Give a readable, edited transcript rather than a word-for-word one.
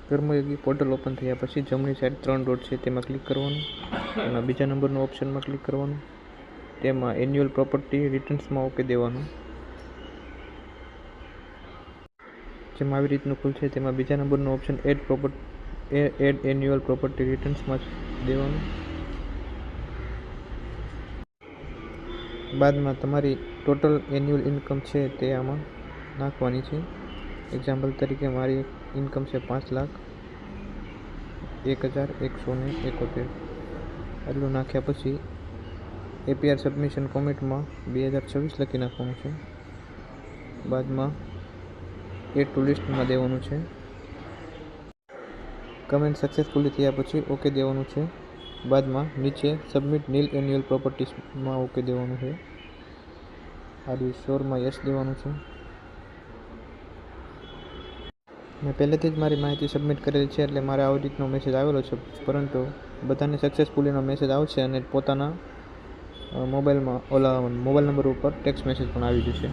કર્મયોગી portal open થયા પછી જમણી સાઈડ 3 ડોટ છે તેમાં ક્લિક કરવાનું. એમાં બીજા નંબરનું ઓપ્શનમાં ક્લિક કરવાનું. તેમાં એન્યુઅલ પ્રોપર્ટી રિટર્ન્સમાં ઓકે દેવાનું. જેમાં આવી રીતનું ખુલશે તેમાં બીજા નંબરનો ઓપ્શન એડ એન્યુઅલ પ્રોપર્ટી રિટર્ન્સમાં દેવાનું. બાદમાં તમારી ટોટલ એન્યુઅલ ઇન્કમ છે તે આમાં નાખવાની છે. એક્ઝામ્પલ તરીકે મારી ઇન્કમ છે 5,01,171. આટલું નાખ્યા પછી એપીઆર સબમિશન કોમેન્ટમાં 2026 લખી નાખવાનું છે. બાદમાં એડ ટુ લિસ્ટમાં દેવાનું છે. કમેન્ટ સક્સેસફુલી થયા પછી ઓકે દેવાનું છે. બાદમાં નીચે સબમિટ નીલ એન્યુઅલ પ્રોપર્ટીઝમાં ઓકે દેવાનું છે. આરવી સ્ટોરમાં યસ દેવાનું છે. મેં પહેલેથી જ મારી માહિતી સબમિટ કરેલી છે એટલે મારે આવી રીતનો મેસેજ આવેલો છે, પરંતુ બધાને સક્સેસફુલીનો મેસેજ આવશે અને પોતાના મોબાઈલ નંબર ઉપર ટેક્સ્ટ મેસેજ પણ આવી જશે.